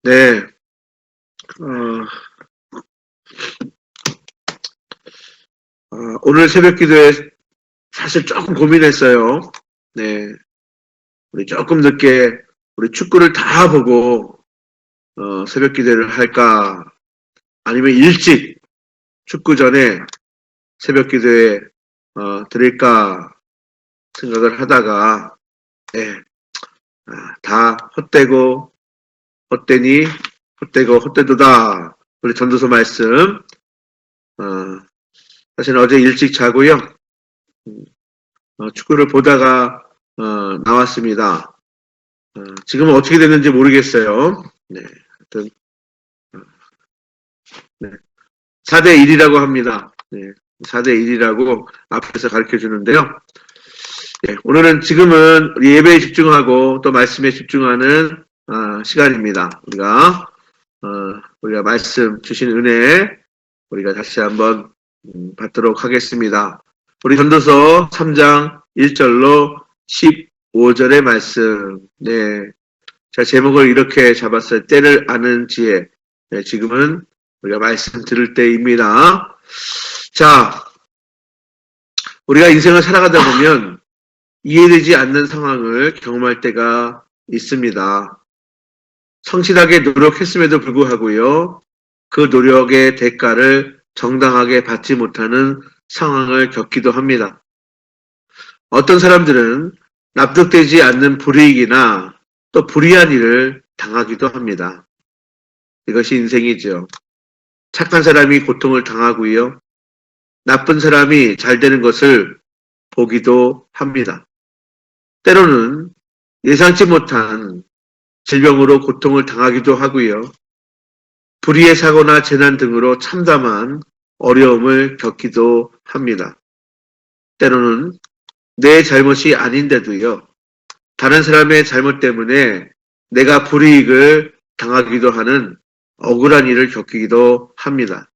네, 어, 오늘 새벽 기도에 사실 조금 고민했어요. 네, 우리 조금 늦게 우리 축구를 다 보고 새벽 기도를 할까? 아니면 일찍 축구 전에 새벽 기도에 드릴까 생각을 하다가 네, 다 헛되고 헛되니 헛되고 헛되도다. 우리 전도서 말씀 사실 어제 일찍 자고요. 축구를 보다가 나왔습니다. 지금은 어떻게 됐는지 모르겠어요. 네, 하여튼 네, 4대 1이라고 합니다. 네, 4대 1이라고 앞에서 가르쳐 주는데요. 네, 오늘은 지금은 우리 예배에 집중하고 또 말씀에 집중하는 시간입니다. 우리가 말씀 주신 은혜 우리가 다시 한번 받도록 하겠습니다. 우리 전도서 3장 1절로 15절의 말씀. 네, 자, 제목을 이렇게 잡았어요. 때를 아는 지혜. 네, 지금은 우리가 말씀 들을 때입니다. 자, 우리가 인생을 살아가다 보면 이해되지 않는 상황을 경험할 때가 있습니다. 성실하게 노력했음에도 불구하고요, 그 노력의 대가를 정당하게 받지 못하는 상황을 겪기도 합니다. 어떤 사람들은 납득되지 않는 불이익이나 또 불의한 일을 당하기도 합니다. 이것이 인생이죠. 착한 사람이 고통을 당하고요, 나쁜 사람이 잘 되는 것을 보기도 합니다. 때로는 예상치 못한 질병으로 고통을 당하기도 하고요, 불의의 사고나 재난 등으로 참담한 어려움을 겪기도 합니다. 때로는 내 잘못이 아닌데도요, 다른 사람의 잘못 때문에 내가 불이익을 당하기도 하는 억울한 일을 겪기도 합니다.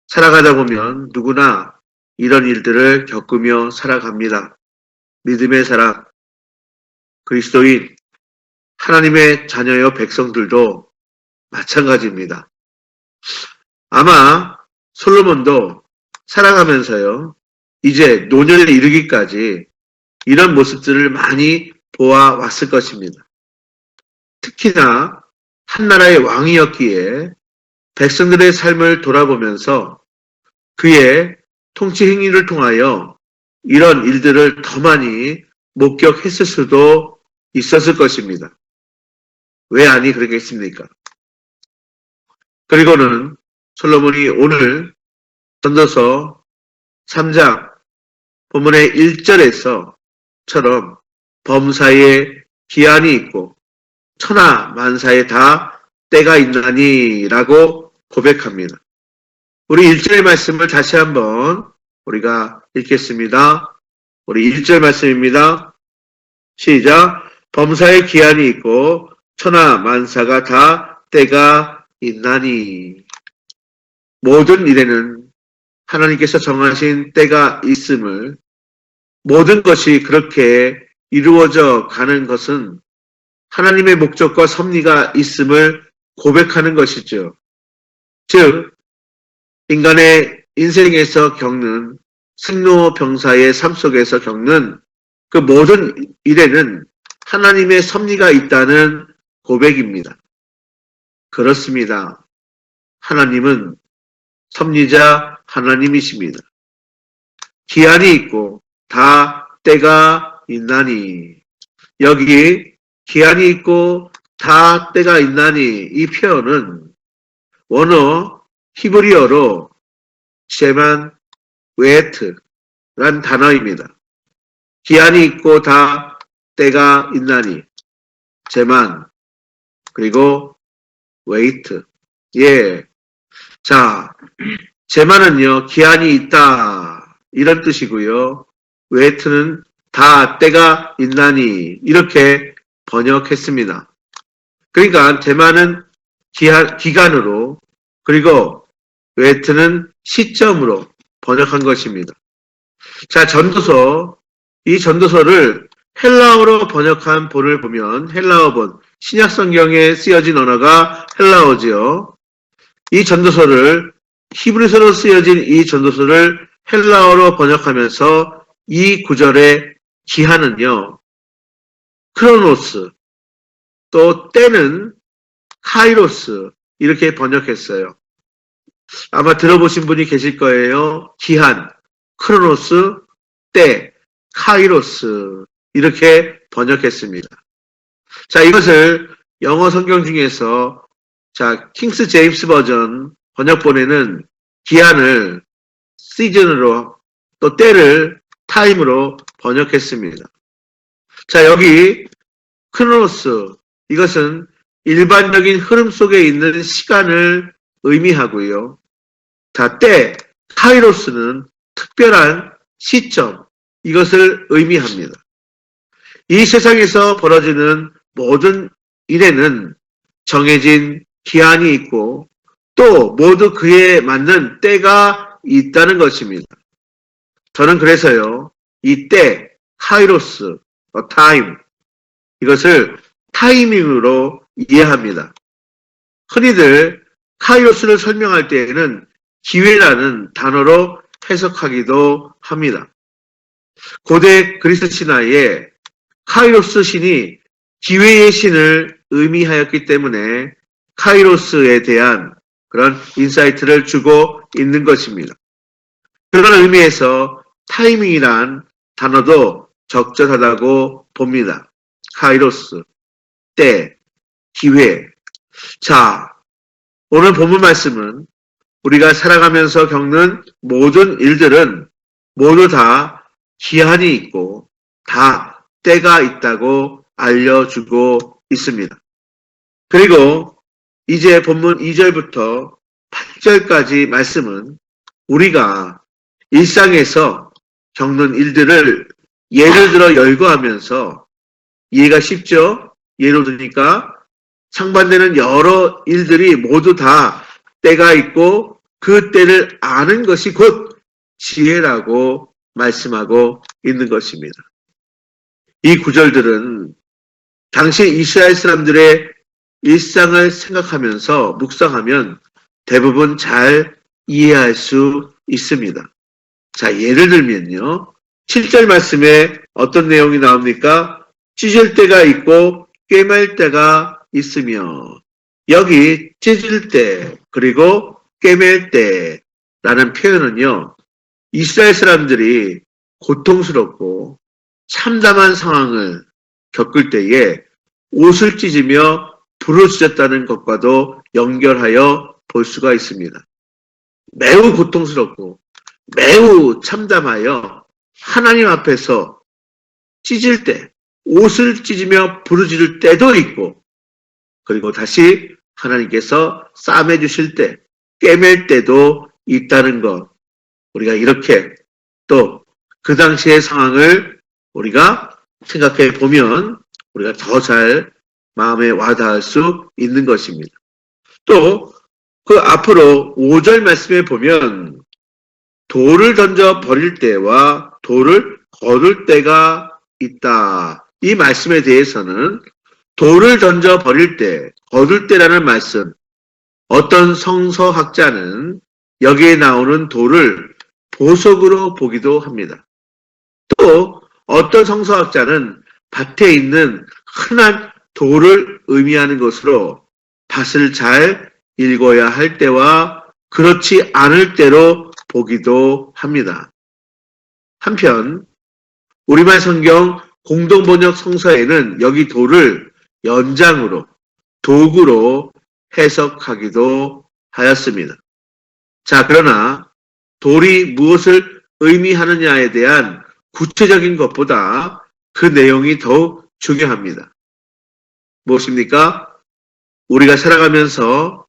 살아가다 보면 누구나 이런 일들을 겪으며 살아갑니다. 믿음의 사람, 그리스도인, 하나님의 자녀여 백성들도 마찬가지입니다. 아마 솔로몬도 살아가면서요, 이제 노년에 이르기까지 이런 모습들을 많이 보아왔을 것입니다. 특히나 한 나라의 왕이었기에 백성들의 삶을 돌아보면서 그의 통치 행위를 통하여 이런 일들을 더 많이 목격했을 수도 있었을 것입니다. 왜 아니 그러겠습니까? 그리고는 솔로몬이 오늘 전도서 3장 본문의 1절에서처럼 범사에 기한이 있고 천하 만사에 다 때가 있나니 라고 고백합니다. 우리 1절의 말씀을 다시 한번 우리가 읽겠습니다. 우리 1절 말씀입니다. 시작. 범사에 기한이 있고 천하 만사가 다 때가 있나니. 모든 일에는 하나님께서 정하신 때가 있음을, 모든 것이 그렇게 이루어져 가는 것은 하나님의 목적과 섭리가 있음을 고백하는 것이죠. 즉, 인간의 인생에서 겪는 생로병사의 삶 속에서 겪는 그 모든 일에는 하나님의 섭리가 있다는 고백입니다. 그렇습니다. 하나님은 섭리자 하나님이십니다. 기한이 있고 다 때가 있나니. 여기 기한이 있고 다 때가 있나니 이 표현은 원어 히브리어로 제만 웨트란 단어입니다. 기한이 있고 다 때가 있나니 제만 그리고 웨이트. 예. 자, 제만은요, 기한이 있다 이런 뜻이고요. 웨이트는 다 때가 있나니 이렇게 번역했습니다. 그러니까 제만은 기간으로, 그리고 웨이트는 시점으로 번역한 것입니다. 자, 이 전도서를 헬라어로 번역한 본을 보면 헬라어본 신약 성경에 쓰여진 언어가 헬라어지요. 이 전도서를 히브리서로 쓰여진 이 전도서를 헬라어로 번역하면서 이 구절의 기한은요. 크로노스, 또 때는 카이로스 이렇게 번역했어요. 아마 들어보신 분이 계실 거예요. 기한, 크로노스, 때, 카이로스 이렇게 번역했습니다. 자, 이것을 영어 성경 중에서 킹스 제임스 버전 번역본에는 기한을 시즌으로 또 때를 타임으로 번역했습니다. 자, 여기 크로노스 이것은 일반적인 흐름 속에 있는 시간을 의미하고요. 자, 때 카이로스는 특별한 시점 이것을 의미합니다. 이 세상에서 벌어지는 모든 일에는 정해진 기한이 있고 또 모두 그에 맞는 때가 있다는 것입니다. 저는 그래서요. 이 때, 카이로스, 타임 이것을 타이밍으로 이해합니다. 흔히들 카이로스를 설명할 때에는 기회라는 단어로 해석하기도 합니다. 고대 그리스 신화에 카이로스 신이 기회의 신을 의미하였기 때문에 카이로스에 대한 그런 인사이트를 주고 있는 것입니다. 그런 의미에서 타이밍이란 단어도 적절하다고 봅니다. 카이로스, 때, 기회. 자, 오늘 본문 말씀은 우리가 살아가면서 겪는 모든 일들은 모두 다 기한이 있고 다 때가 있다고 알려주고 있습니다. 그리고 이제 본문 2절부터 8절까지 말씀은 우리가 일상에서 겪는 일들을 예를 들어 열거하면서 이해가 쉽죠? 예로 드니까 상반되는 여러 일들이 모두 다 때가 있고 그 때를 아는 것이 곧 지혜라고 말씀하고 있는 것입니다. 이 구절들은 당시 이스라엘 사람들의 일상을 생각하면서 묵상하면 대부분 잘 이해할 수 있습니다. 자, 예를 들면요. 7절 말씀에 어떤 내용이 나옵니까? 찢을 때가 있고 꿰맬 때가 있으며 여기 찢을 때 그리고 꿰맬 때라는 표현은요. 이스라엘 사람들이 고통스럽고 참담한 상황을 겪을 때에 옷을 찢으며 부르짖었다는 것과도 연결하여 볼 수가 있습니다. 매우 고통스럽고 매우 참담하여 하나님 앞에서 찢을 때, 옷을 찢으며 부르짖을 때도 있고 그리고 다시 하나님께서 싸매 주실 때, 꿰맬 때도 있다는 것. 우리가 이렇게 또 그 당시의 상황을 우리가 생각해 보면 우리가 더 잘 마음에 와닿을 수 있는 것입니다. 또 그 앞으로 5절 말씀에 보면 돌을 던져 버릴 때와 돌을 거둘 때가 있다. 이 말씀에 대해서는 돌을 던져 버릴 때, 거둘 때라는 말씀, 어떤 성서학자는 여기에 나오는 돌을 보석으로 보기도 합니다. 또 어떤 성서학자는 밭에 있는 흔한 돌을 의미하는 것으로 밭을 잘 읽어야 할 때와 그렇지 않을 때로 보기도 합니다. 한편 우리말 성경 공동번역 성서에는 여기 돌을 연장으로 도구로 해석하기도 하였습니다. 자, 그러나 돌이 무엇을 의미하느냐에 대한 구체적인 것보다 그 내용이 더욱 중요합니다. 무엇입니까? 우리가 살아가면서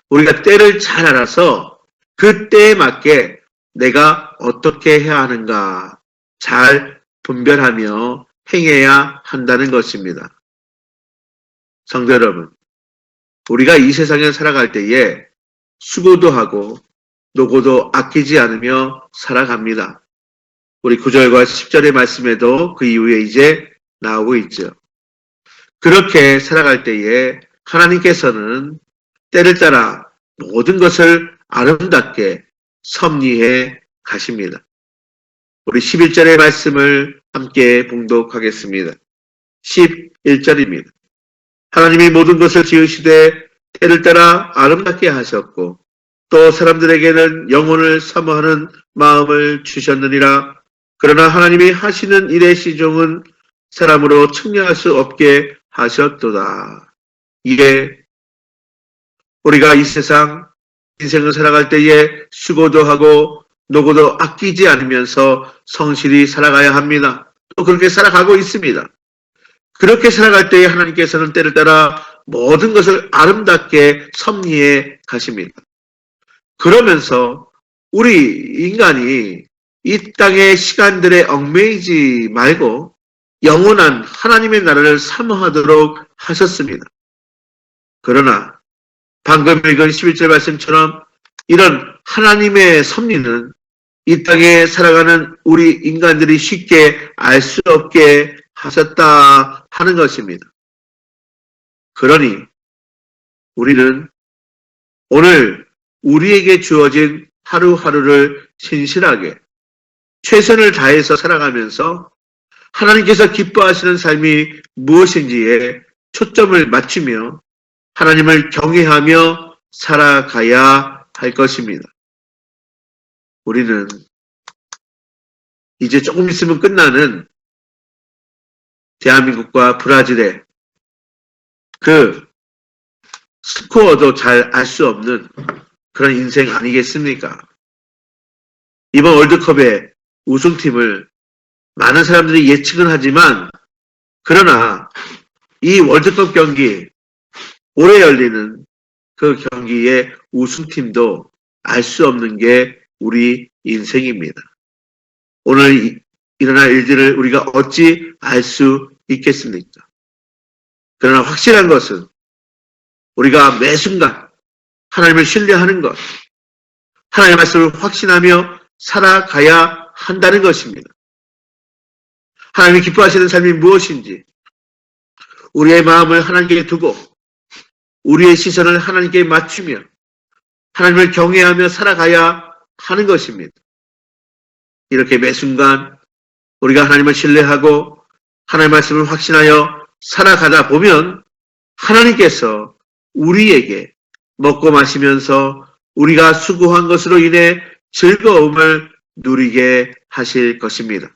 우리가 때를 잘 알아서 그 때에 맞게 내가 어떻게 해야 하는가 잘 분별하며 행해야 한다는 것입니다. 성도 여러분, 우리가 이 세상에 살아갈 때에 수고도 하고 노고도 아끼지 않으며 살아갑니다. 우리 9절과 10절의 말씀에도 그 이후에 이제 나오고 있죠. 그렇게 살아갈 때에 하나님께서는 때를 따라 모든 것을 아름답게 섭리해 가십니다. 우리 11절의 말씀을 함께 봉독하겠습니다. 11절입니다. 하나님이 모든 것을 지으시되 때를 따라 아름답게 하셨고 또 사람들에게는 영혼을 사모하는 마음을 주셨느니라. 그러나 하나님이 하시는 일의 시종은 사람으로 측량할 수 없게 하셨도다. 이에 우리가 이 세상 인생을 살아갈 때에 수고도 하고 노고도 아끼지 않으면서 성실히 살아가야 합니다. 또 그렇게 살아가고 있습니다. 그렇게 살아갈 때에 하나님께서는 때를 따라 모든 것을 아름답게 섭리해 가십니다. 그러면서 우리 인간이 이 땅의 시간들에 얽매이지 말고 영원한 하나님의 나라를 사모하도록 하셨습니다. 그러나 방금 읽은 11절 말씀처럼 이런 하나님의 섭리는 이 땅에 살아가는 우리 인간들이 쉽게 알 수 없게 하셨다 하는 것입니다. 그러니 우리는 오늘 우리에게 주어진 하루하루를 신실하게 최선을 다해서 살아가면서 하나님께서 기뻐하시는 삶이 무엇인지에 초점을 맞추며 하나님을 경외하며 살아가야 할 것입니다. 우리는 이제 조금 있으면 끝나는 대한민국과 브라질의 그 스코어도 잘 알 수 없는 그런 인생 아니겠습니까? 이번 월드컵의 우승팀을 많은 사람들이 예측은 하지만 그러나 이 월드컵 경기 올해 열리는 그 경기의 우승팀도 알 수 없는 게 우리 인생입니다. 오늘 일어날 일들을 우리가 어찌 알 수 있겠습니까? 그러나 확실한 것은 우리가 매 순간 하나님을 신뢰하는 것, 하나님의 말씀을 확신하며 살아가야 한다는 것입니다. 하나님이 기뻐하시는 삶이 무엇인지 우리의 마음을 하나님께 두고 우리의 시선을 하나님께 맞추며 하나님을 경외하며 살아가야 하는 것입니다. 이렇게 매 순간 우리가 하나님을 신뢰하고 하나님의 말씀을 확신하여 살아가다 보면 하나님께서 우리에게 먹고 마시면서 우리가 수고한 것으로 인해 즐거움을 누리게 하실 것입니다.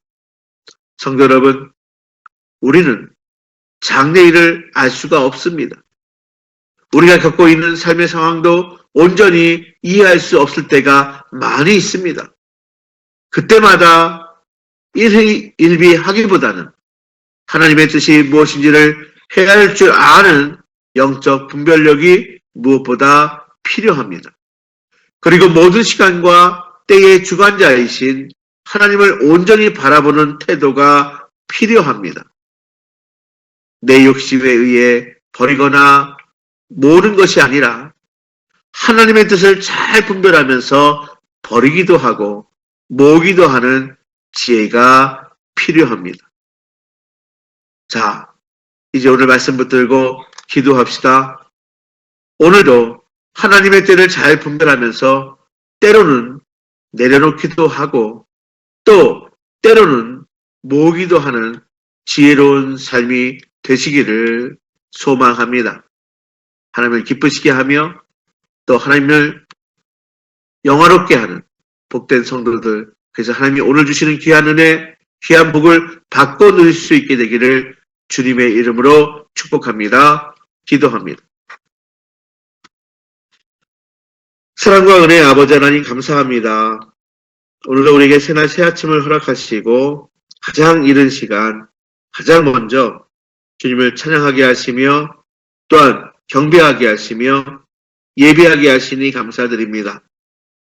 성도 여러분, 우리는 장래일을 알 수가 없습니다. 우리가 겪고 있는 삶의 상황도 온전히 이해할 수 없을 때가 많이 있습니다. 그때마다 일희일비하기보다는 하나님의 뜻이 무엇인지를 해야 할 줄 아는 영적 분별력이 무엇보다 필요합니다. 그리고 모든 시간과 때의 주관자이신 하나님을 온전히 바라보는 태도가 필요합니다. 내 욕심에 의해 버리거나 모든 것이 아니라 하나님의 뜻을 잘 분별하면서 버리기도 하고 모으기도 하는 지혜가 필요합니다. 자, 이제 오늘 말씀 붙들고 기도합시다. 오늘도 하나님의 때를 잘 분별하면서 때로는 내려놓기도 하고 또 때로는 모으기도 하는 지혜로운 삶이 되시기를 소망합니다. 하나님을 기쁘시게 하며 또 하나님을 영화롭게 하는 복된 성도들, 그래서 하나님이 오늘 주시는 귀한 은혜, 귀한 복을 받고 누릴 수 있게 되기를 주님의 이름으로 축복합니다. 기도합니다. 사랑과 은혜의 아버지 하나님 감사합니다. 오늘도 우리에게 새날 새 아침을 허락하시고 가장 이른 시간, 가장 먼저 주님을 찬양하게 하시며 또한 경배하게 하시며 예배하게 하시니 감사드립니다.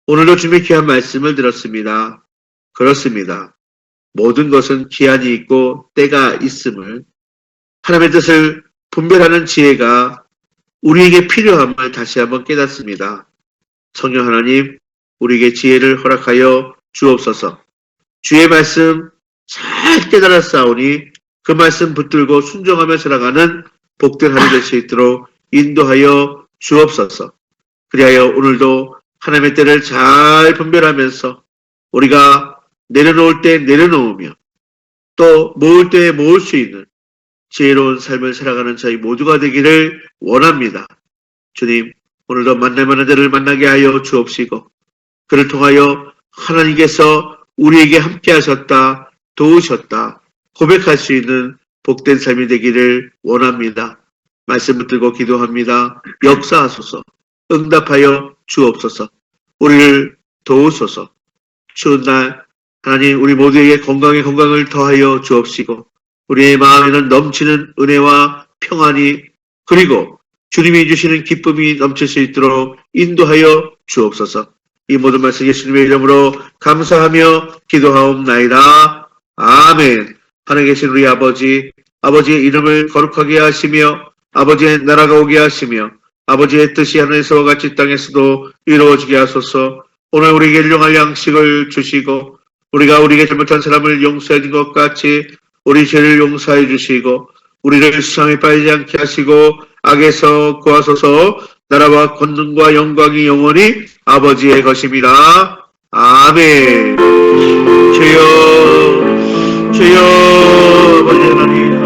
오늘도 주님의 귀한 말씀을 들었습니다. 그렇습니다. 모든 것은 기한이 있고 때가 있음을 하나님의 뜻을 분별하는 지혜가 우리에게 필요함을 다시 한번 깨닫습니다. 성령 하나님, 우리에게 지혜를 허락하여 주옵소서. 주의 말씀 잘 깨달았사오니 그 말씀 붙들고 순종하며 살아가는 복된 하루 될 수 있도록 인도하여 주옵소서. 그리하여 오늘도 하나님의 때를 잘 분별하면서 우리가 내려놓을 때 내려놓으며 또 모을 때 모을 수 있는 지혜로운 삶을 살아가는 저희 모두가 되기를 원합니다. 주님, 오늘도 만날 만한 자를 만나게 하여 주옵시고 그를 통하여 하나님께서 우리에게 함께 하셨다, 도우셨다 고백할 수 있는 복된 삶이 되기를 원합니다. 말씀 붙들고 기도합니다. 역사하소서, 응답하여 주옵소서, 우리를 도우소서. 추운 날 하나님 우리 모두에게 건강에 건강을 더하여 주옵시고 우리의 마음에는 넘치는 은혜와 평안이 그리고 주님이 주시는 기쁨이 넘칠 수 있도록 인도하여 주옵소서. 이 모든 말씀 예수님의 이름으로 감사하며 기도하옵나이다. 아멘. 하늘에 계신 우리 아버지, 아버지의 이름을 거룩하게 하시며 아버지의 나라가 오게 하시며 아버지의 뜻이 하늘에서와 같이 땅에서도 이루어지게 하소서. 오늘 우리에게 일용할 양식을 주시고 우리가 우리에게 잘못한 사람을 용서해 준 것 같이 우리 죄를 용서해 주시고 우리를 시험에 빠지지 않게 하시고 악에서 구하소서. 나라와 권능과 영광이 영원히 아버지의 것입니다. 아멘. 주여, 주여, 아버지 하나님.